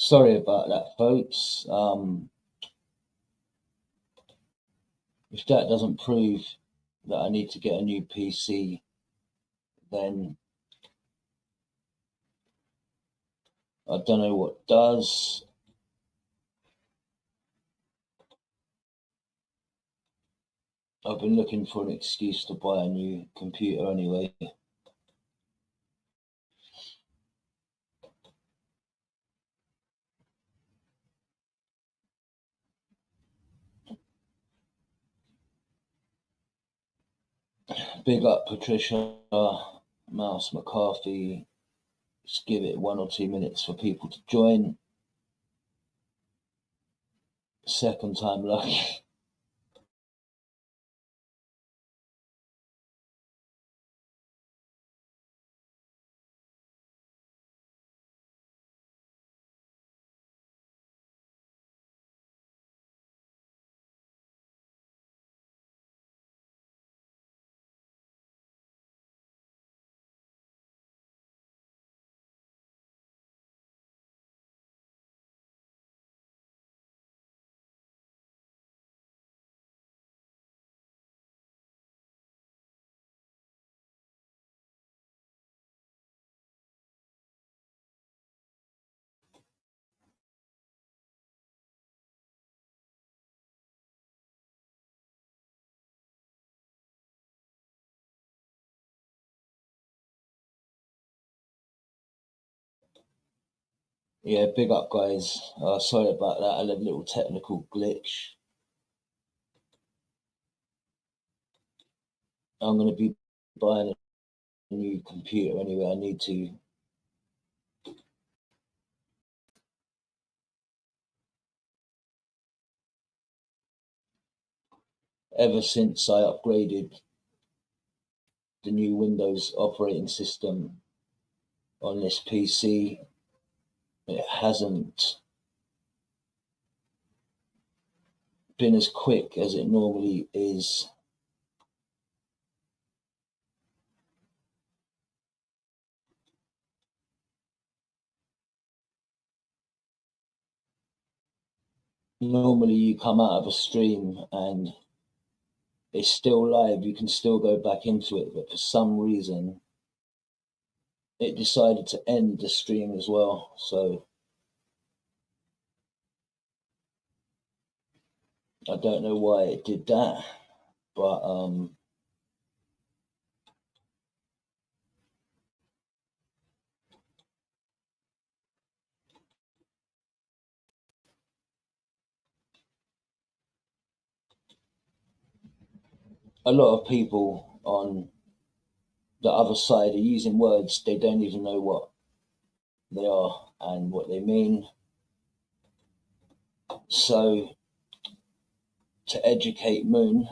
Sorry about that, folks. If that doesn't prove that I need to get a new PC, then I don't know what does. I've been looking for an excuse to buy a new computer anyway. Big up Patricia, Mouse McCarthy. Just give it 1 or 2 minutes for people to join. Second time lucky. Yeah, big up, guys. Sorry about that. I had a little technical glitch. I'm going to be buying a new computer anyway. I need to. Ever since I upgraded the new Windows operating system on this PC, it hasn't been as quick as it normally is. Normally you come out of a stream and it's still live, you can still go back into it, but for some reason it decided to end the stream as well. So I don't know why it did that, but a lot of people on the other side are using words they don't even know what they are and what they mean. So to educate Moon,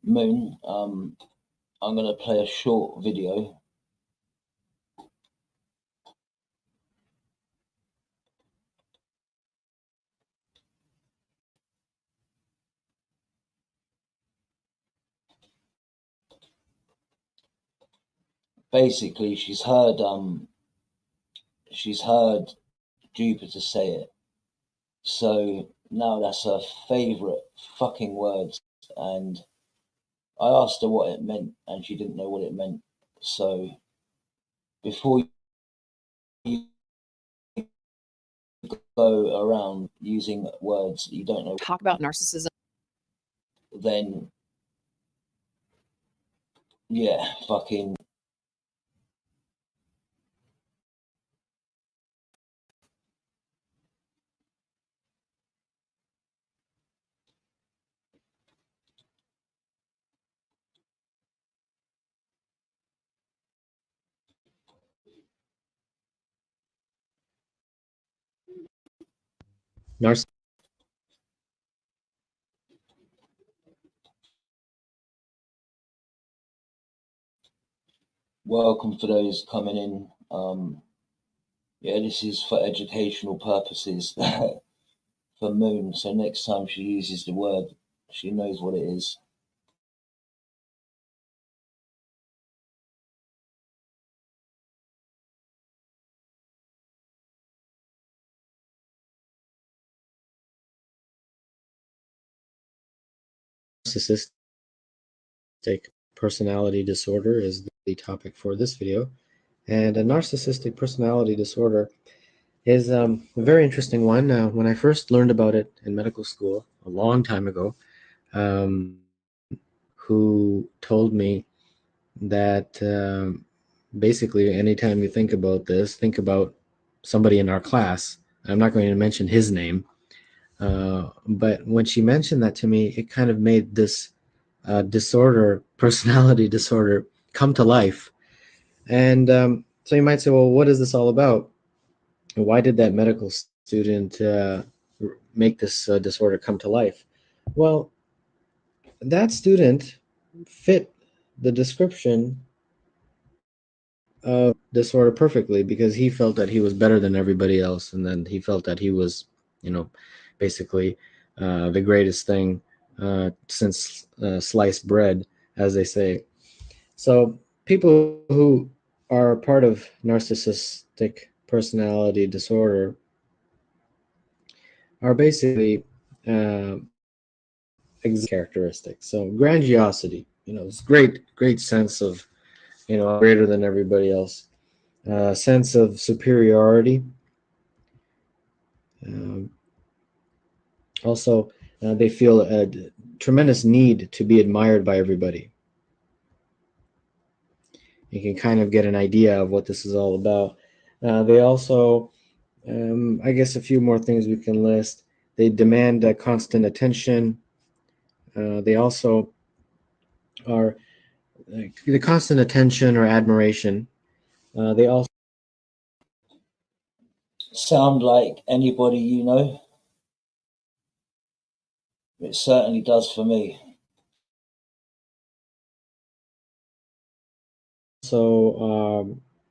Moon, I'm going to play a short video. Basically, she's heard Jupiter say it. So now that's her favourite fucking words. And I asked her what it meant, and she didn't know what it meant. So before you go around using words you don't know, talk about narcissism, then yeah, fucking narcissism welcome for those coming in. Yeah, this is for educational purposes for Moon. So next time she uses the word, she knows what it is. Narcissistic personality disorder is the topic for this video. And a narcissistic personality disorder is a very interesting one. When I first learned about it in medical school a long time ago, who told me that basically anytime you think about this, think about somebody in our class. I'm not going to mention his name, but when she mentioned that to me, it kind of made this disorder, personality disorder, come to life. And so you might say, well, what is this all about? Why did that medical student make this disorder come to life? Well, that student fit the description of disorder perfectly because he felt that he was better than everybody else, and then he felt that he was, basically the greatest thing since sliced bread, as they say. So people who are part of narcissistic personality disorder are basically characteristics. So grandiosity, this great sense of, greater than everybody else. Sense of superiority. Um, Also, they feel a tremendous need to be admired by everybody. You can kind of get an idea of what this is all about. They also, I guess, a few more things we can list. They demand constant attention. They also are the constant attention or admiration. They also Sound like anybody you know? It certainly does for me.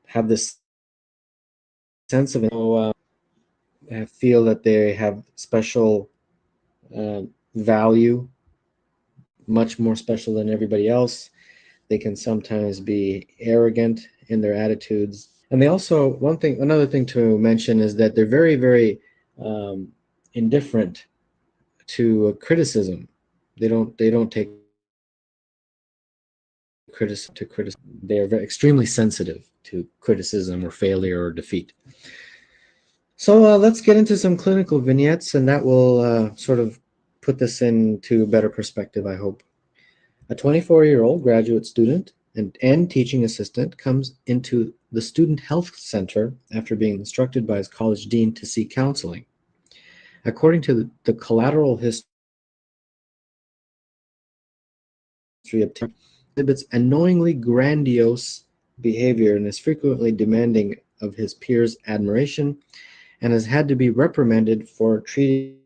have this sense of feel that they have special value, much more special than everybody else. They can sometimes be arrogant in their attitudes. And they also, another thing to mention is that they're very, very indifferent to criticism. They don't take criticism. They are extremely sensitive to criticism or failure or defeat. So let's get into some clinical vignettes, and that will sort of put this into better perspective, I hope. A 24-year-old graduate student and teaching assistant comes into the Student Health Center after being instructed by his college dean to seek counseling. According to the collateral history obtained, exhibits annoyingly grandiose behavior and is frequently demanding of his peers' admiration, and has had to be reprimanded for treating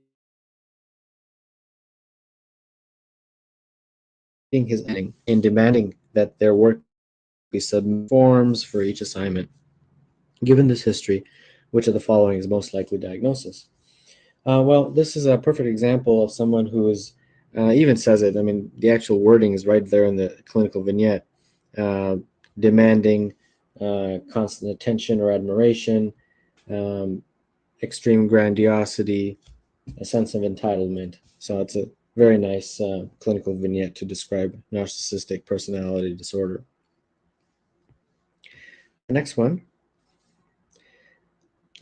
his in demanding that their work be submitted forms for each assignment. Given this history, which of the following is most likely diagnosis? Well, this is a perfect example of someone who is, even says it, I mean, the actual wording is right there in the clinical vignette, uh, demanding constant attention or admiration, um, extreme grandiosity, a sense of entitlement. So it's a very nice clinical vignette to describe narcissistic personality disorder. The next one.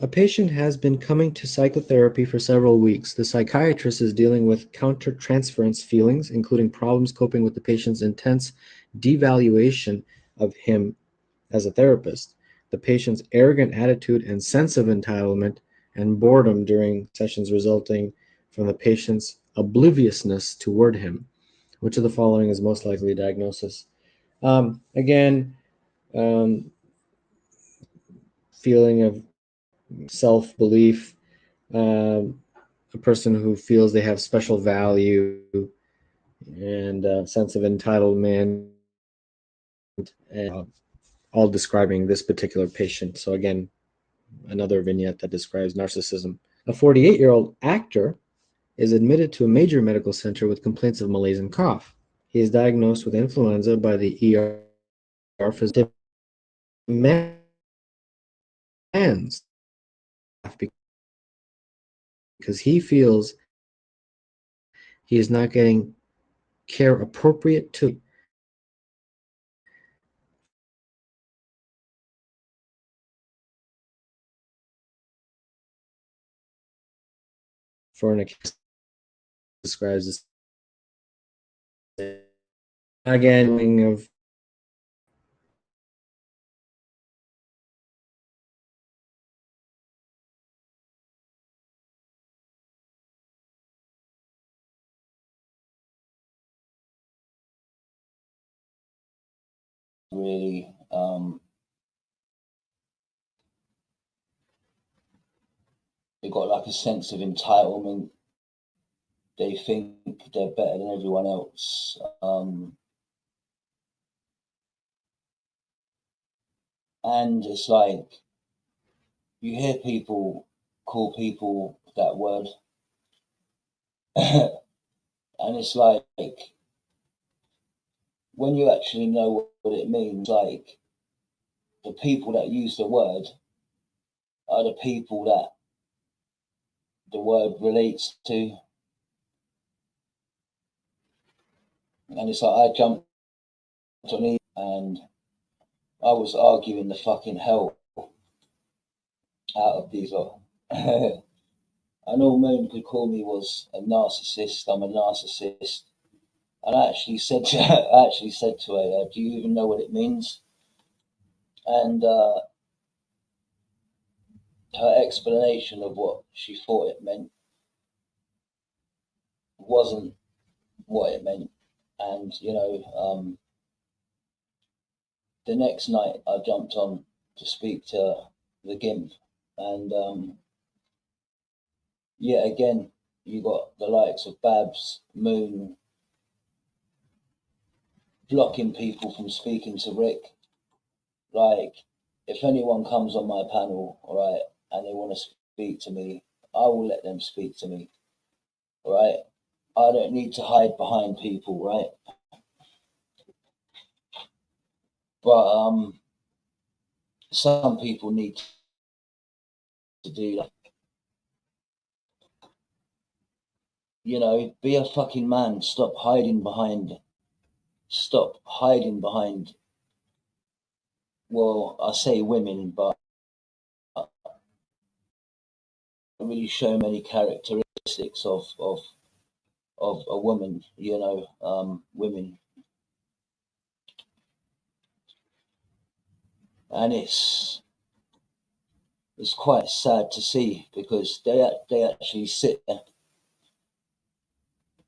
A patient has been coming to psychotherapy for several weeks. The psychiatrist is dealing with counter-transference feelings, including problems coping with the patient's intense devaluation of him as a therapist, the patient's arrogant attitude and sense of entitlement, and boredom during sessions resulting from the patient's obliviousness toward him. Which of the following is most likely a diagnosis? Again, feeling of self-belief, a person who feels they have special value and a sense of entitlement. And all describing this particular patient. So again, another vignette that describes narcissism. A 48-year-old actor is admitted to a major medical center with complaints of malaise and cough. He is diagnosed with influenza by the ER physician, demands because he feels he is not getting care appropriate to for an account describes this again of really. They got like a sense of entitlement. They think they're better than everyone else. And it's like you hear people call people that word, and it's like when you actually know what it means, like the people that use the word are the people that the word relates to. And it's like I jumped on it and I was arguing the fucking hell out of these lot. And all Moon could call me was a narcissist. I'm a narcissist. And I actually said to her, "Do you even know what it means?" And her explanation of what she thought it meant wasn't what it meant. And the next night I jumped on to speak to the GIMP, and yet again you got the likes of Babs, Moon, blocking people from speaking to Rick. Like, if anyone comes on my panel, all right, and they want to speak to me, I will let them speak to me, all right? I don't need to hide behind people, right? But some people need to do that. Be a fucking man. Stop hiding behind. Well, I say women, but I don't really show many characteristics of a woman. Women, and it's quite sad to see because they actually sit there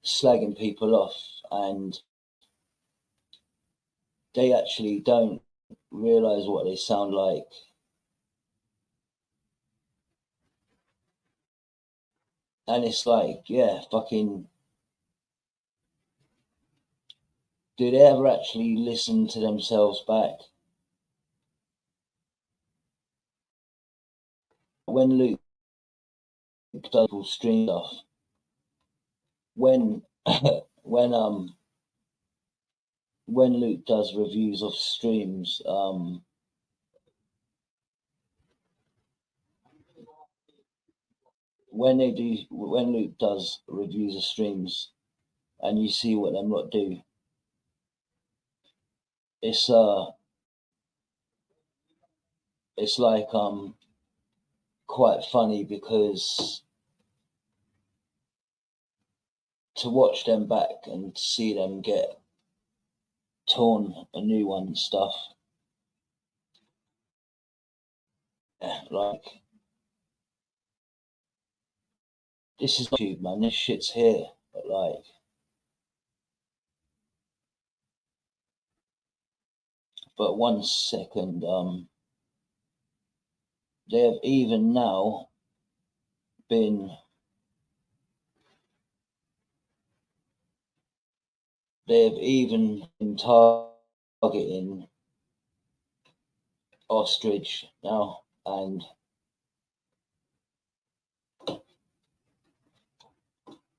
slagging people off, and they actually don't realize what they sound like. And it's like, yeah, fucking, do they ever actually listen to themselves back? When Luke does stream stuff, when when when Luke does reviews of streams, when Luke does reviews of streams, and you see what them lot do, it's it's like quite funny because to watch them back and see them get torn a new one and stuff, yeah, like this is YouTube, man. This shit's here, but but 1 second, they have even now been they have even been targeting ostrich now, and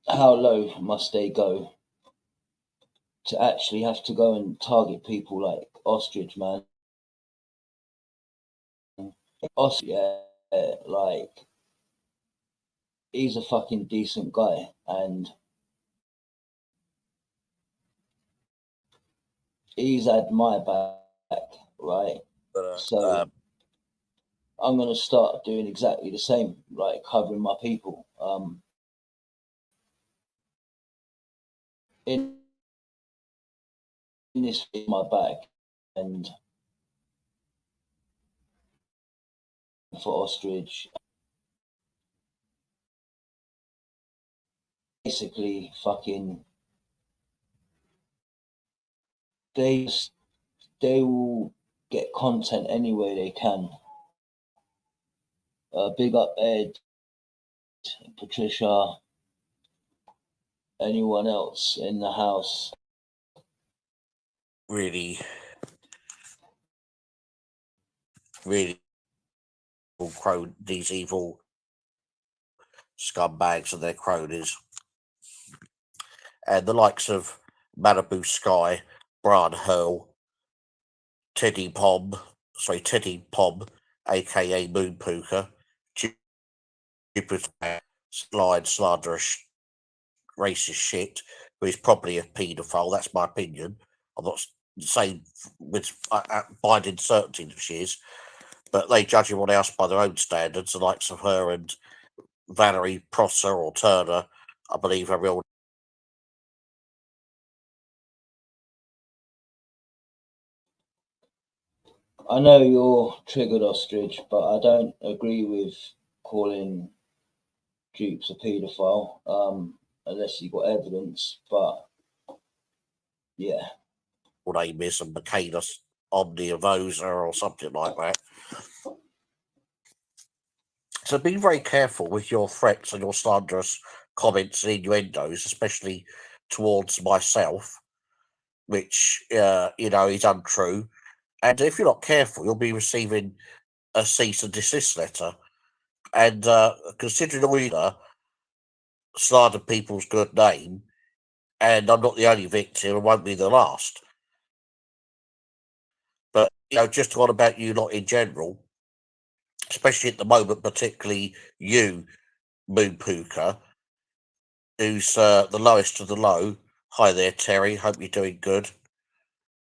how low must they go to actually have to go and target people like ostrich, man? Ostrich, yeah, like, he's a fucking decent guy, and he's had my back, right? So I'm gonna start doing exactly the same, like covering my people. In this, in my back, and for ostrich, basically, fucking, they they will get content any way they can. Big up Ed, Patricia, anyone else in the house. Really these evil scumbags and their cronies, and the likes of Malibu Sky, Brian Hurl, Teddy Pom, aka Moon Pooker, Jupiter, slanderous, racist shit, who is probably a paedophile. That's my opinion. I'm not saying with binding certainty that she is, but they judge everyone else by their own standards. The likes of her and Valerie Prosser or Turner, I believe, are real. I know you're triggered, ostrich, but I don't agree with calling Dupes a paedophile, unless you got evidence. But yeah, Name is and Michaelis Omniavosa or something like that. So be very careful with your threats and your slanderous comments and innuendos, especially towards myself, which is untrue. And if you're not careful, you'll be receiving a cease and desist letter. And considering all you slander people's good name, and I'm not the only victim, and won't be the last. But just on about you lot in general, especially at the moment, particularly you, Moon Pooker, who's the lowest of the low. Hi there, Terry. Hope you're doing good.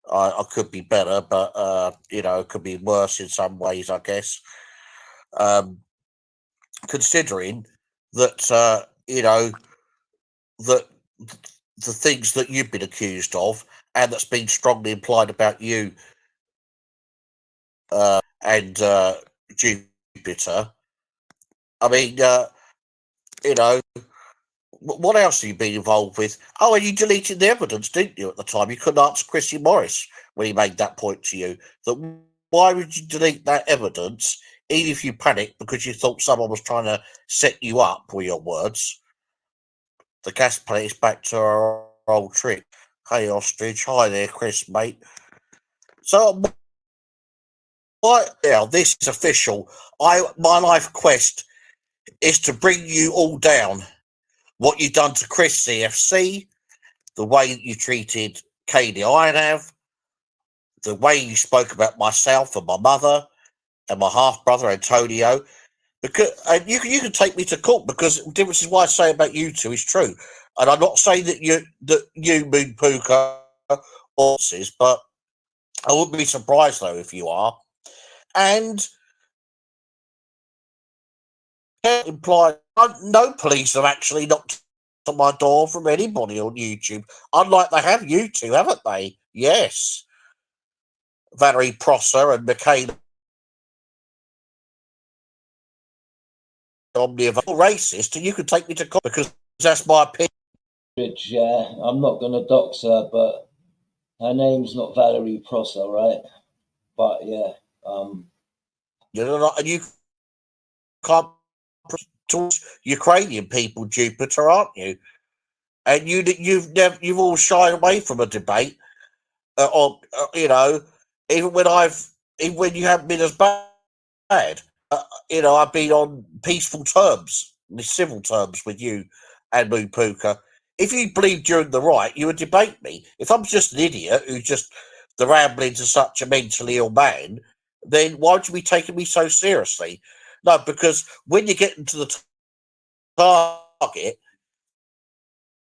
I could be better, but it could be worse in some ways, I guess. Considering that that the things that you've been accused of, and that's been strongly implied about you and Jupiter. I mean, what else have you been involved with? Oh, and you deleted the evidence, didn't you, at the time? You couldn't answer Chrissy Morris when he made that point to you. That why would you delete that evidence, even if you panicked because you thought someone was trying to set you up, were your words. The gas plate is back to our old trick. Hey, ostrich. Hi there, Chris, mate. So, this is official. My life quest is to bring you all down. What you've done to Chris CFC, the way that you treated Katie Ironhav, the way you spoke about myself and my mother and my half brother Antonio, because and you can take me to court, because this is what I say about you two is true. And I'm not saying that you Moon Pooker horses, but I wouldn't be surprised though if you are. And implied no police have actually knocked on my door from anybody on YouTube, unlike they have you two, haven't they? Yes. Valerie Prosser and Michaela Omniavosa racist, and you can take me to court because that's my opinion. yeah, I'm not gonna dox her, but her name's not Valerie Prosser, right? But yeah, You're not, and you can't talk to Ukrainian people, Jupiter, aren't you? And you've all shied away from a debate, or even when I've even when you haven't been as bad. You know, I've been on peaceful terms, civil terms with you and Moon Puka. If you believed you're in the right, you would debate me. If I'm just an idiot who's just the rambling to such a mentally ill man, then why would you be taking me so seriously? No, because when you get into the target,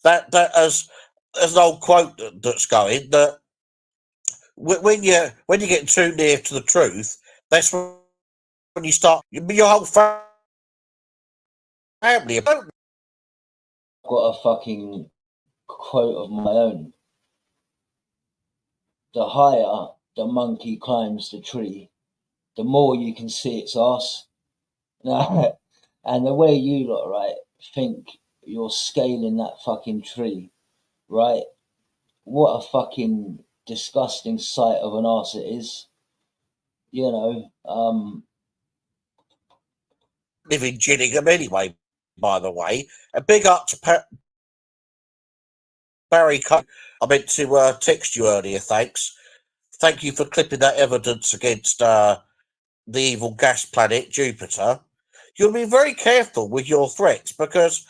that as an old quote that's going, that when you get too near to the truth, that's when you start your whole family. I've got a fucking quote of my own. The higher the monkey climbs the tree, the more you can see its ass. And the way you lot, right, think you're scaling that fucking tree, right? What a fucking disgusting sight of an arse it is. You know, live in Gillingham anyway, by the way. A big up to Barry. I meant to text you earlier, thanks. Thank you for clipping that evidence against the evil gas planet, Jupiter. You'll be very careful with your threats, because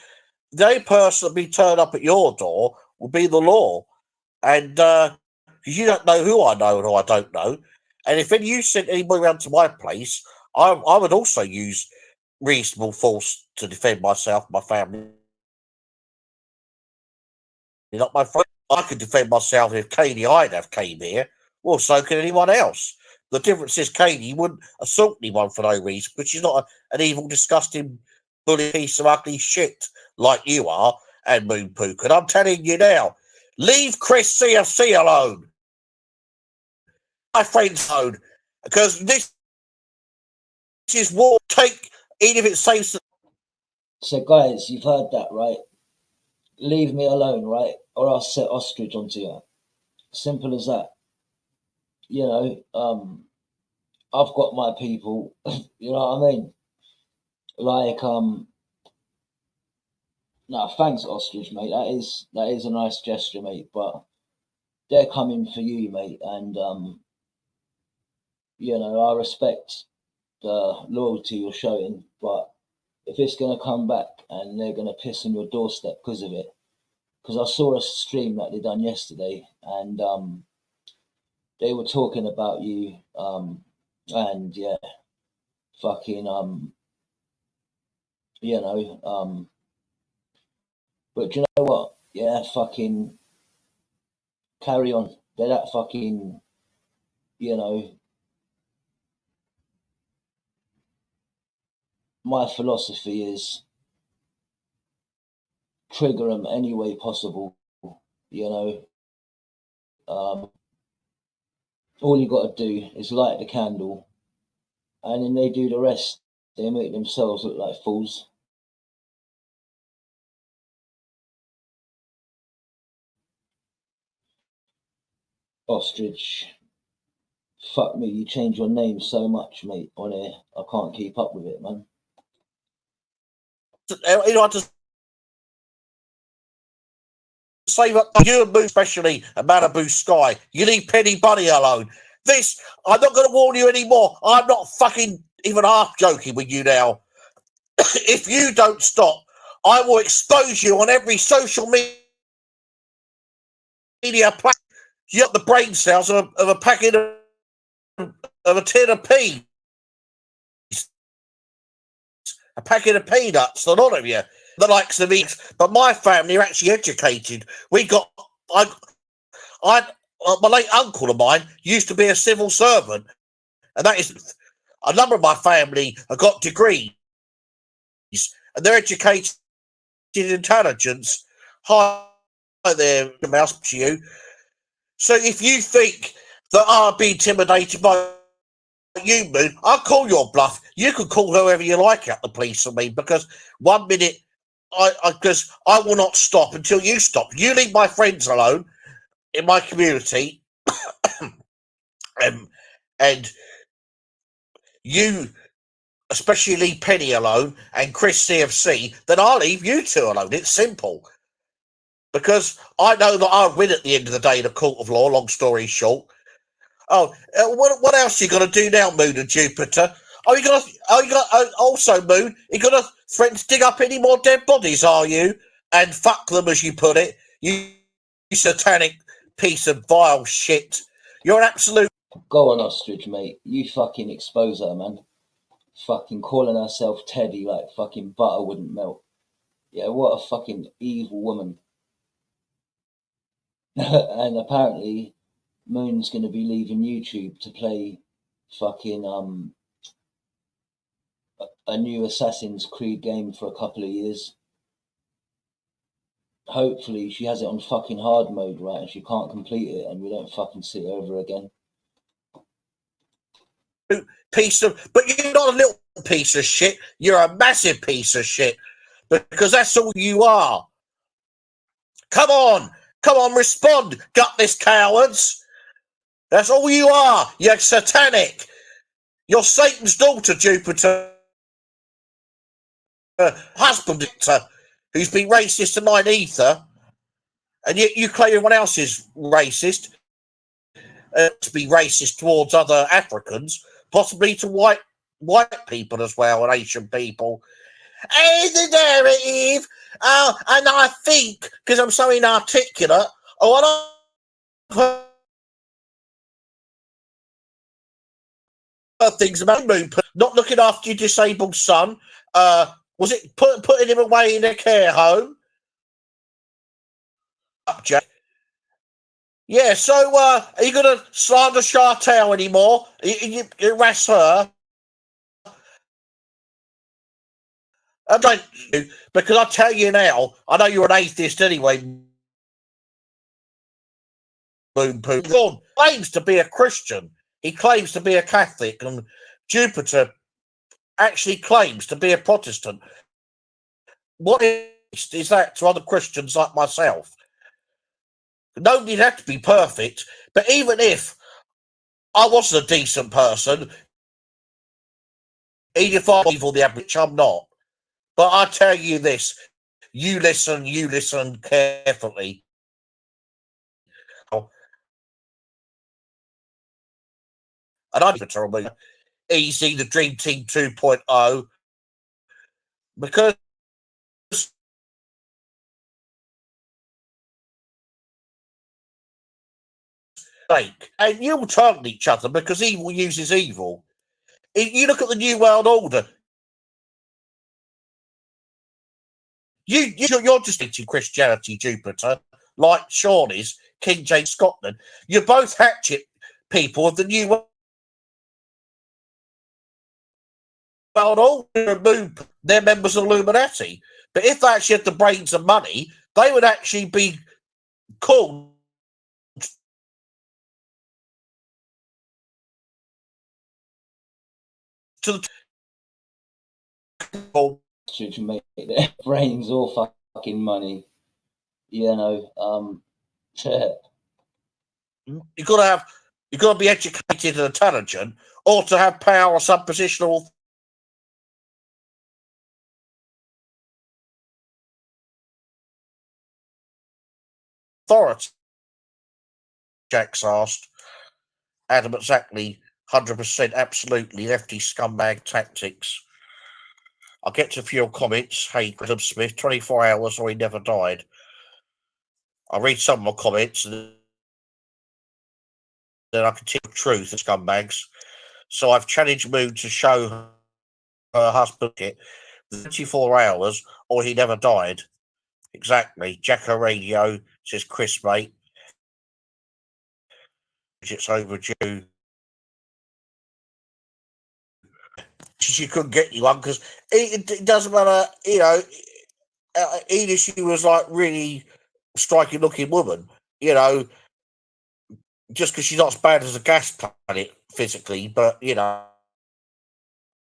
the only person that will turn up at your door will be the law. And because you don't know who I know and who I don't know. And if you sent anybody around to my place, I would also use reasonable force to defend myself, my family. Not my friend. I could defend myself if Katie I'd came here. Well, so can anyone else. The difference is Katie wouldn't assault anyone for no reason, but she's not an evil, disgusting, bully piece of ugly shit like you are, and Moon Pook. And I'm telling you now, leave Chris CFC alone. My friends alone. Because this is war. Take, even if it saves. So, guys, you've heard that, right? Leave me alone, right? Or I'll set ostrich onto you. Simple as that. You know, I've got my people. You know what I mean? Like, no, thanks, ostrich, mate. That is a nice gesture, mate. But they're coming for you, mate. And you know, I respect the loyalty you're showing, but if it's gonna come back and they're gonna piss on your doorstep because of it, because I saw a stream that they done yesterday, and they were talking about you, and yeah, fucking you know, but do you know what? Yeah, fucking carry on. They're that fucking, you know. My philosophy is trigger them any way possible. You know, all you got to do is light the candle, and then they do the rest. They make themselves look like fools. Ostrich, fuck me, you change your name so much, mate, on here. I can't keep up with it, man. You know, to save up you and Boo, especially a Malibu Sky. You leave Penny Bunny alone. This, I'm not going to warn you anymore. I'm not fucking even half joking with you now. If you don't stop, I will expose you on every social media platform. You got the brain cells of a packet of a tin of peas. A packet of peanuts, a lot of you. The likes of me, but my family are actually educated. We got, my late uncle of mine used to be a civil servant, and that is a number of my family have got degrees, and they're educated in intelligence. Hi there, mouse to you. So if you think that I'll be intimidated by you, Moon, I'll call your bluff. You can call whoever you like at the police for me, because 1 minute because I will not stop until you stop. You leave my friends alone in my community, and you especially leave Penny alone and Chris CFC, then I'll leave you two alone. It's simple. Because I know that I'll win at the end of the day in a court of law, long story short. Oh, what else you gonna do now, Moon and Jupiter? You got also, Moon. You gonna threaten to dig up any more dead bodies? Are you? And fuck them, as you put it. You satanic piece of vile shit. You're an absolute. Go on, ostrich, mate. You fucking expose her, man. Fucking calling herself Teddy like fucking butter wouldn't melt. Yeah, what a fucking evil woman. And apparently, Moon's gonna be leaving YouTube to play fucking a new Assassin's Creed game for a couple of years. Hopefully, she has it on fucking hard mode, right, and she can't complete it, and we don't fucking see her ever again. Piece of, but you're not a little piece of shit. You're a massive piece of shit, because that's all you are. Come on, respond, gutless cowards. That's all you are. You're satanic. You're Satan's daughter, Jupiter. Husband, who's been racist to nine ether, and yet you claim everyone else is racist. To be racist towards other Africans, possibly to white people as well, and Asian people. Hey, the narrative. And I think, because I'm so inarticulate, things about Moon not looking after your disabled son. Was it putting him away in a care home? Jack. Yeah, so are you going to slander Chartel anymore? You harass her? I don't, because I tell you now, I know you're an atheist anyway. Boom, boom. God claims to be a Christian. He claims to be a Catholic, and Jupiter actually claims to be a Protestant. What is that to other Christians like myself? Nobody'd have to be perfect, but even if I wasn't a decent person, even if I'm evil, the average, I'm not. But I tell you this, you listen carefully. And I'm terrible. Easy, the Dream Team 2.0, because and you'll target each other because evil uses evil. You look at the New World Order. You're just into Christianity, Jupiter, like Sean is, King James Scotland. You're both hatchet people of the New World Order. They're members of Illuminati. But if they actually had the brains and money, they would actually be called to the Should you make their brains or fucking money? You know, you've got to be educated and intelligent, or to have power or some positional authority. Jack's asked. Adam, exactly, 100%, absolutely, lefty scumbag tactics. I'll get to a few comments. Hey, Adam Smith, 24 hours or he never died. I'll read some more comments, and then I can tell the truth, scumbags. So I've challenged Moon to show her husband it 24 hours or he never died. Exactly. Jacko Radio, says Chris, mate. It's overdue. She couldn't get you one because it doesn't matter, you know, even if she was like really striking looking woman, you know, just because she's not as bad as a gas planet physically, but you know,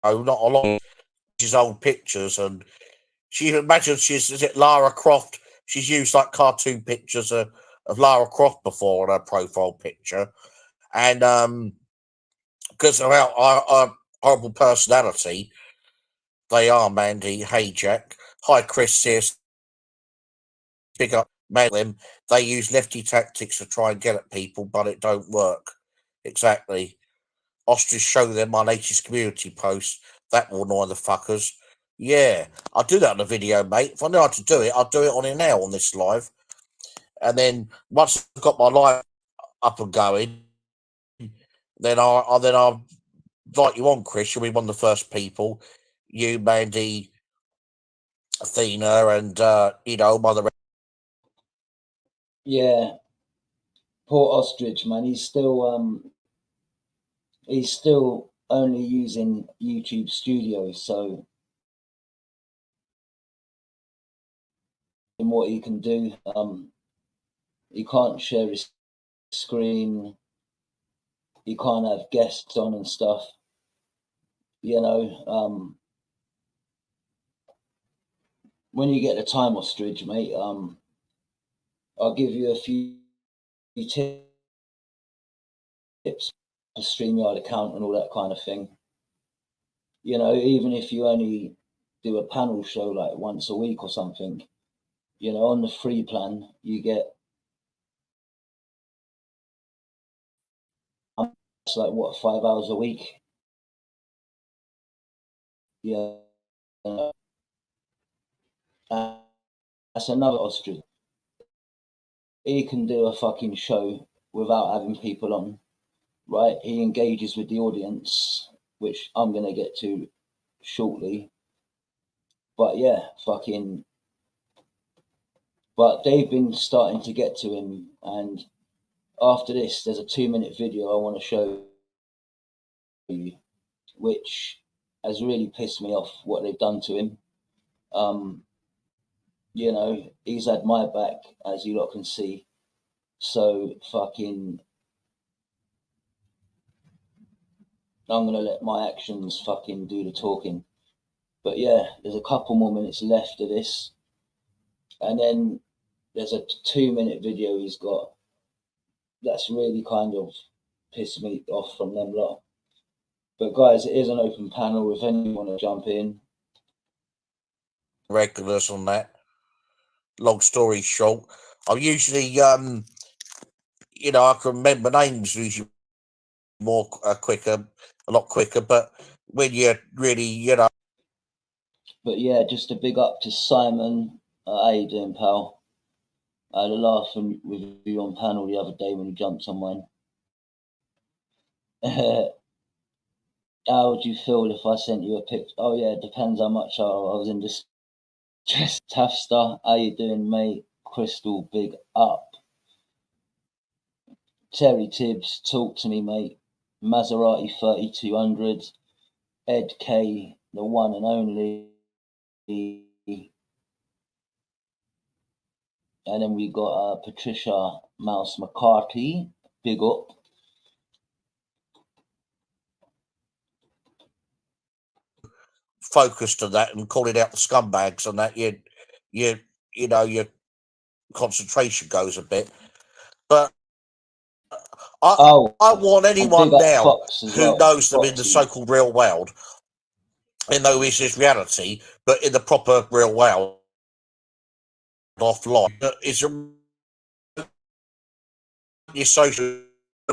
not a lot. She's old pictures, and she imagines is it Lara Croft? She's used like cartoon pictures of Lara Croft before on her profile picture, and because of our horrible personality, they are Mandy. Hey Jack, hi Chris CFC. Big up, man. Them they use lefty tactics to try and get at people, but it don't work. exactly. Ostrich show them my latest community post. That will annoy the fuckers. Yeah, I'll do that on the video, mate. If I know how to do it, I'll do it on it now on this live. And then once I've got my live up and going, then I'll invite you on, Chris. You'll be one of the first people. You, Mandy, Athena, and mother. Yeah, poor Ostrich, man. He's still only using YouTube Studio, so in what he can do, he can't share his screen, he can't have guests on and stuff. When you get the time, Ostrich, mate, I'll give you a few tips, the StreamYard account and all that kind of thing. Even if you only do a panel show like once a week or something, on the free plan, you get it's like what, 5 hours a week? Yeah. That's another Ostrich. He can do a fucking show without having people on, right? He engages with the audience, which I'm gonna get to shortly. But yeah, but they've been starting to get to him, and after this, there's a 2-minute video I want to show you, which has really pissed me off what they've done to him. He's had my back, as you lot can see. So I'm gonna let my actions do the talking. But yeah, there's a couple more minutes left of this, and then there's a 2-minute video he's got that's really kind of pissed me off from them lot. But guys, it is an open panel. If anyone want to jump in, Regulars on that. Long story short, I'm usually I can remember names usually more quicker, a lot quicker. But when you're really, But yeah, just a big up to Simon. How you doing, pal? I had a laugh with you on panel the other day when you jumped on mine. How would you feel if I sent you a picture? Oh yeah, it depends how much I was in distress. Tafster, how you doing, mate? Crystal, big up. Terry Tibbs, talk to me, mate. Maserati 3200. Ed K, the one and only. And then we got Patricia Mouse McCarthy, big up. focused on that and calling out the scumbags and that, your concentration goes a bit. But I want anyone now who knows them in the so-called real world, in no is this reality, but in the proper real world, offline, is your social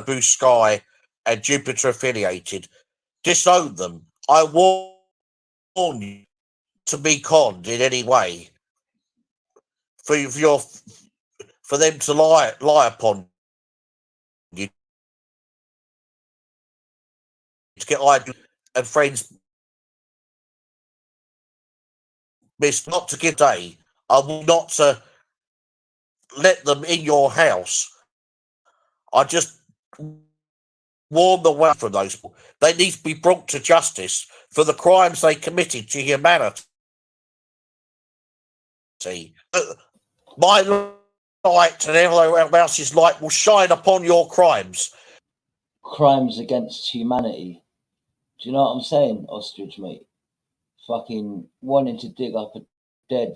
Blue Sky and Jupiter affiliated. Disown them. I warn you to be conned in any way. For them to lie upon you, to get ideas and friends miss, not to give day. I will not to let them in your house. I just warn the way from those people. They need to be brought to justice for the crimes they committed to humanity. My light and everyone else's light will shine upon your crimes. Crimes against humanity. Do you know what I'm saying, Ostrich, mate? Fucking wanting to dig up a dead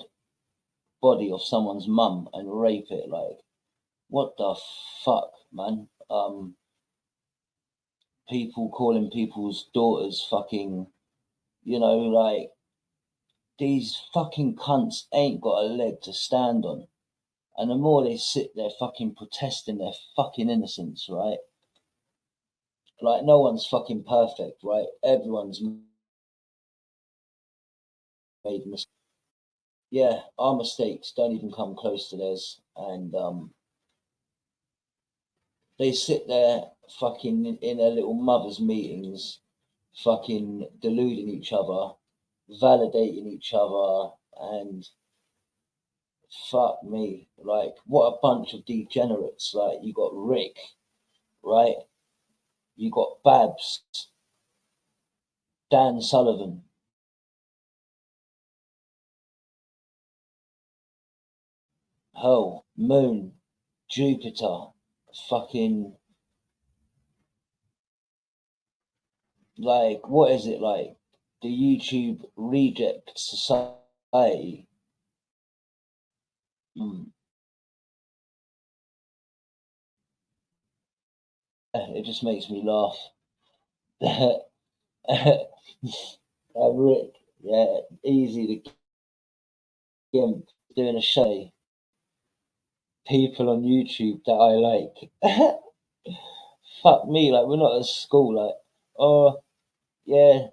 body of someone's mum and rape it, like, what the fuck, man? People calling people's daughters fucking, like, these fucking cunts ain't got a leg to stand on. And the more they sit there fucking protesting their fucking innocence, right? Like, no one's fucking perfect, right? Everyone's made mistakes. Yeah, our mistakes don't even come close to theirs. And they sit there fucking in their little mothers' meetings, fucking deluding each other, validating each other, and fuck me. Like, what a bunch of degenerates. Like, you got Rick, right? You got Babs, Dan Sullivan, Hell, Moon, Jupiter, fucking, like, what is it like? The YouTube reject society. It just makes me laugh. Rick, yeah, easy to gimp doing a show. People on YouTube that I like. Fuck me, like, we're not at school, like, oh yeah,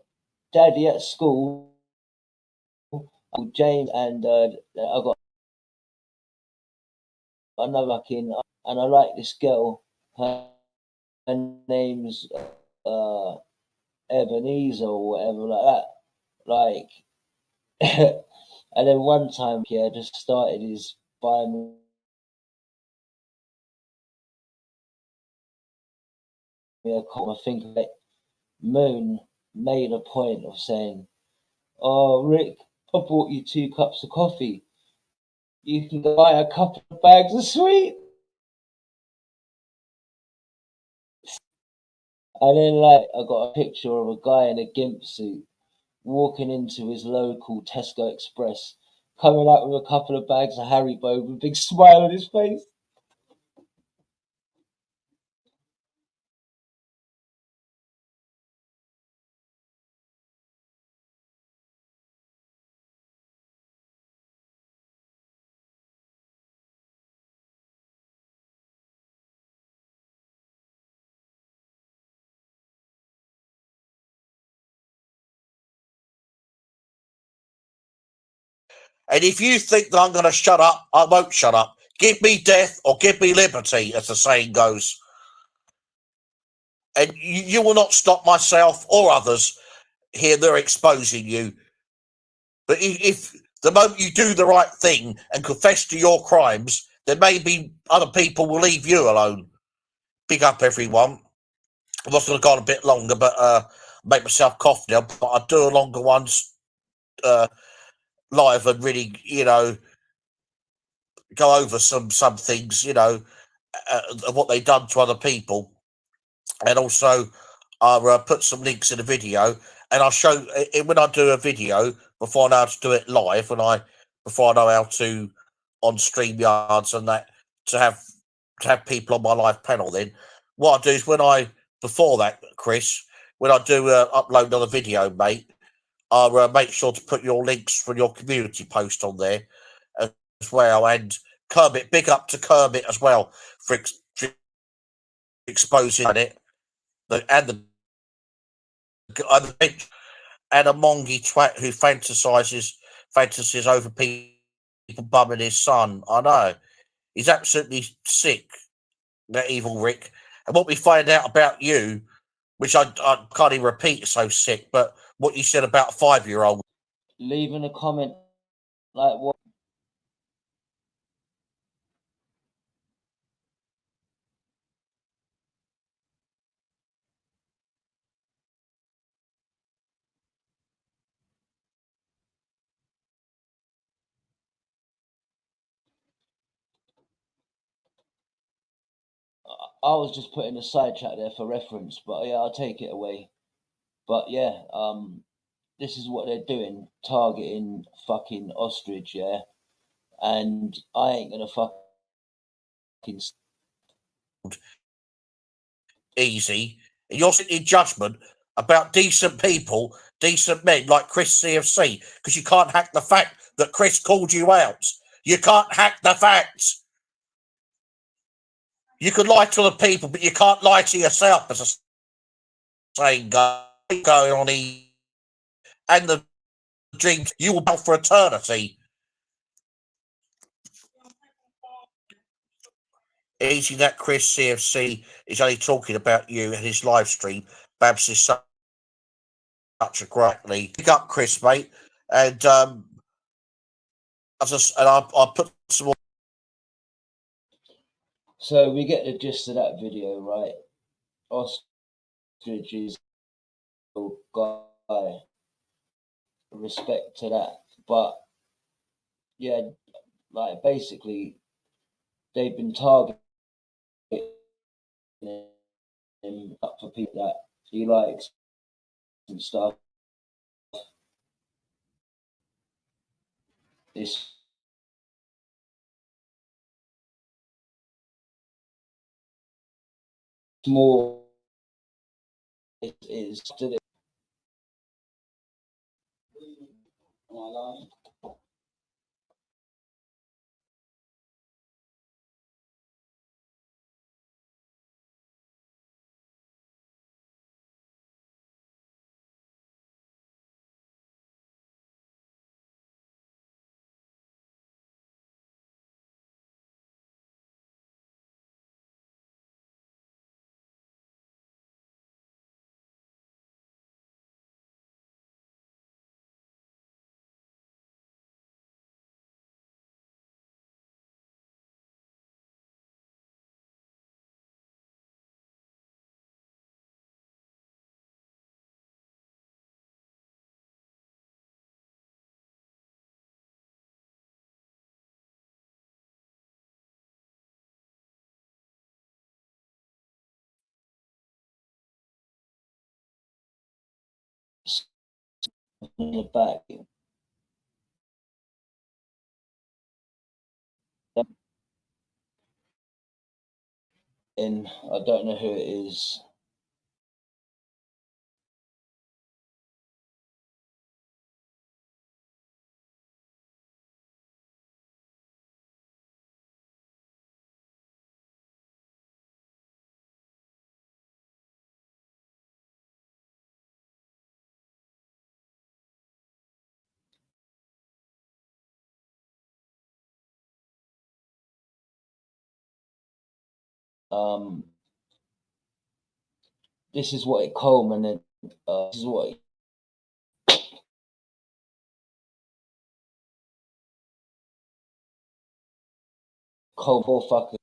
daddy at school, James, and I got another fucking, and I like this girl. Her name's uh, Ebenezer or whatever like that. Like, and then one time, yeah, just started his buying me a cup. I think like Moon made a point of saying, "Oh, Rick, I bought you 2 cups of coffee. You can buy a couple of bags of sweets." And then, like, I got a picture of a guy in a gimp suit walking into his local Tesco Express, coming out with a couple of bags of Haribo with a big smile on his face. And if you think that I'm going to shut up, I won't shut up. Give me death or give me liberty, as the saying goes. And you will not stop myself or others here. They're exposing you. But if the moment you do the right thing and confess to your crimes, then maybe other people will leave you alone. Big up, everyone. I was going to go on a bit longer, but make myself cough now. But I do a longer ones live and really, go over some things, what they've done to other people, and also I'll put some links in the video, and I'll show it when I do a video before I know how to do it live. Before I know how to on StreamYards and that to have people on my live panel. Then what I do is before that, Chris, when I do upload another video, mate, I'll make sure to put your links from your community post on there as well. And Kermit, big up to Kermit as well for exposing it. And a mongy twat who fantasies over people bumming his son. I know. He's absolutely sick, that evil Rick. And what we find out about you, which I can't even repeat, it's so sick, but what you said about 5-year-old. Leaving a comment like what? I was just putting a side chat there for reference, but yeah, I'll take it away. But yeah, this is what they're doing, targeting fucking ostrich, yeah. And I ain't gonna fucking. Easy. And you're sitting in judgment about decent people, decent men like Chris CFC, because you can't hack the fact that Chris called you out. You can't hack the facts. You can lie to the people, but you can't lie to yourself as a saying going on, and the dreams you will bow for eternity. Easy that Chris CFC is only talking about you and his live stream. Babs is such a greatly. Pick up Chris, mate, and I put some more. So we get the gist of that video, right? Ostrich is a guy. Respect to that, but yeah, like basically they've been targeting him up for people that he likes and stuff. It's more. It is. In the back. And I don't know who it is. This is what it culminated. This is what for fucking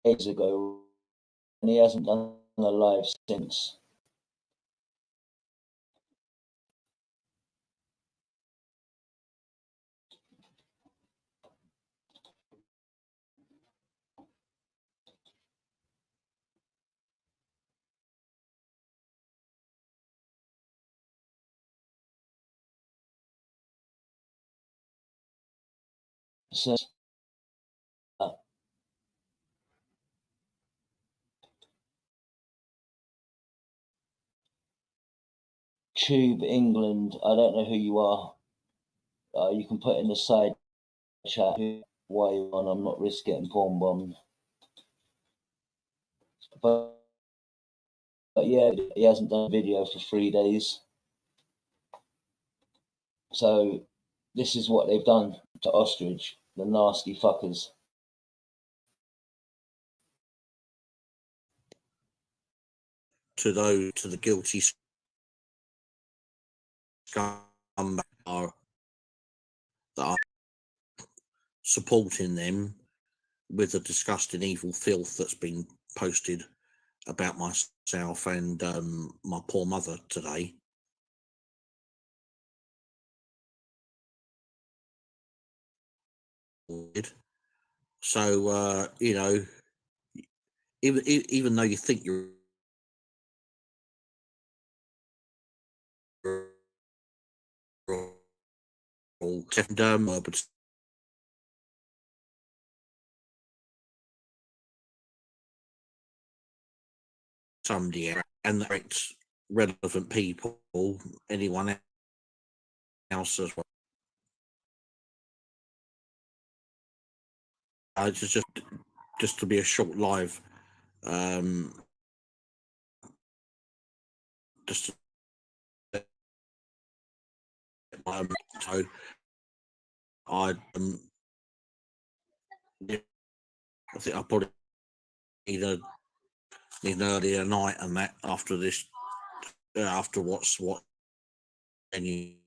days ago, and he hasn't done a live since. So, Tube England, I don't know who you are. You can put in the side chat why you on. I'm not risk getting porn bombed. But yeah, he hasn't done a video for 3 days. So this is what they've done to Ostrich, the nasty fuckers. To the guilty scum that are supporting them with the disgusting evil filth that's been posted about myself and my poor mother today. So you know, even though you think you're but somebody and it's relevant people, anyone else as well. Just to be a short live, just to, so I think I probably need an earlier night and that after this, after what anyway.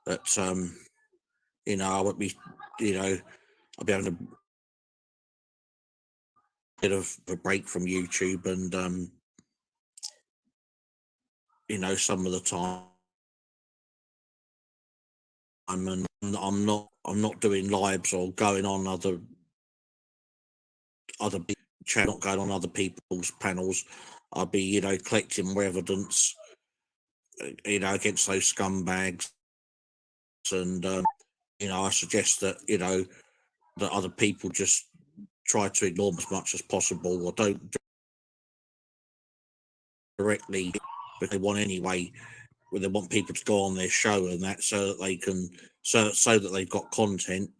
But you know, I would be, you know, I'll be having a bit of a break from YouTube, and you know, some of the time, and I'm not doing lives or going on other channel, not going on other people's panels. I'll be, you know, collecting more evidence, you know, against those scumbags, and you know, I suggest that, you know, that other people just try to ignore them as much as possible, or don't directly, but they want anyway, where they want people to go on their show and that, so that they can, so that they've got content.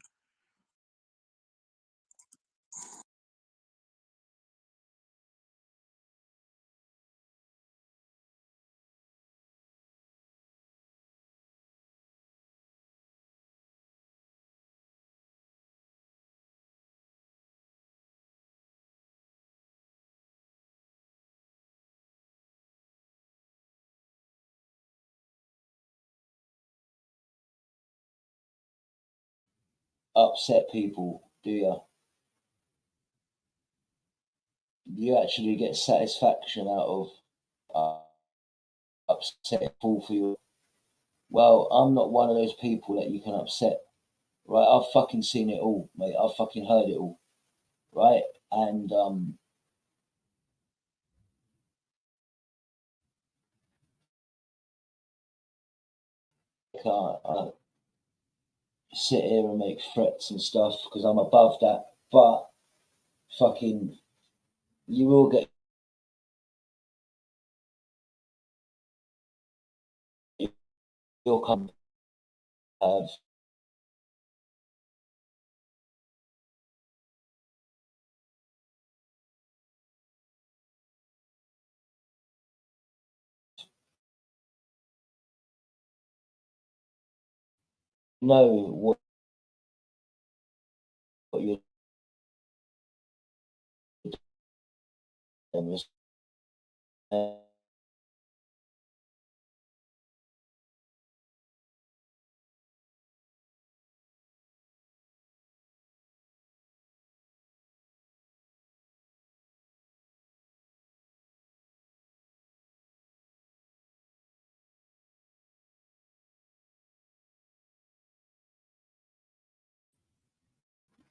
Upset people, do you? You actually get satisfaction out of upsetting people for you. Well, I'm not one of those people that you can upset, right? I've fucking seen it all, mate. I've fucking heard it all, right? And I sit here and make threats and stuff because I'm above that. But fucking, you will get you'll come have know what you're doing.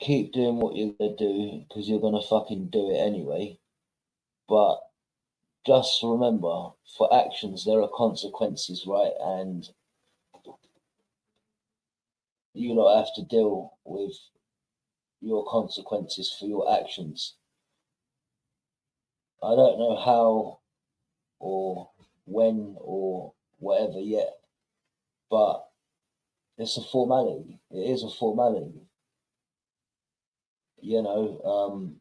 Keep doing what you're gonna do because you're gonna fucking do it anyway. But just remember, for actions there are consequences, right? And you lot have to deal with your consequences for your actions. I don't know how or when or whatever yet, but it's a formality. It is a formality. You know,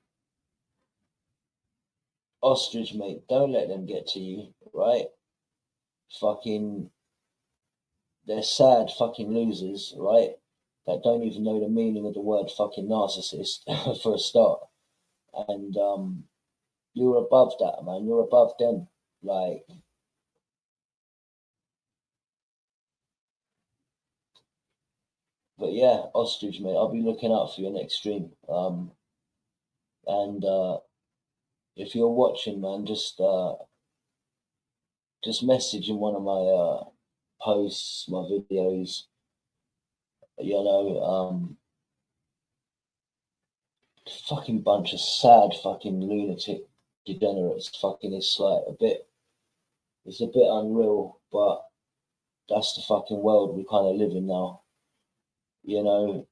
ostrich, mate, don't let them get to you, right? Fucking, they're sad fucking losers, right? That don't even know the meaning of the word fucking narcissist for a start. And you're above that, man. You're above them. Like, but yeah, ostrich, mate. I'll be looking out for your next stream. And if you're watching, man, just message in one of my posts, my videos. You know, fucking bunch of sad fucking lunatic degenerates. Fucking, it's like a bit it's a bit unreal, but that's the fucking world we kind of live in now. You know,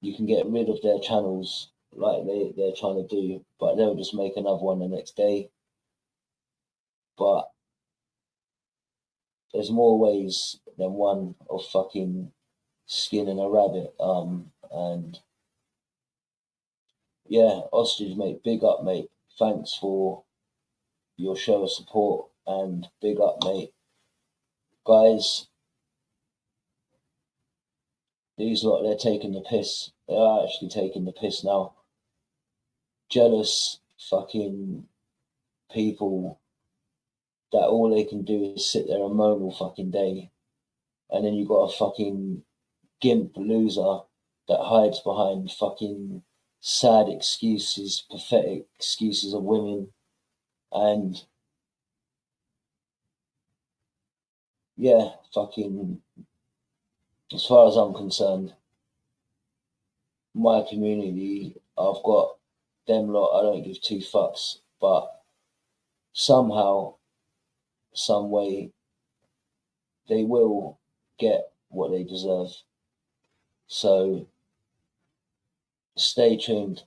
you can get rid of their channels like they're trying to do, but they'll just make another one the next day. But there's more ways than one of fucking skinning a rabbit. And yeah, Ostrich, mate, big up, mate. Thanks for your show of support, and big up, mate. Guys, these lot, they're taking the piss. They are actually taking the piss now. Jealous fucking people that all they can do is sit there and moan all fucking day. And then you got a fucking gimp loser that hides behind fucking sad excuses, pathetic excuses of women. And yeah, fucking, as far as I'm concerned, my community, I've got them lot, I don't give two fucks, but somehow, some way, they will get what they deserve. So stay tuned.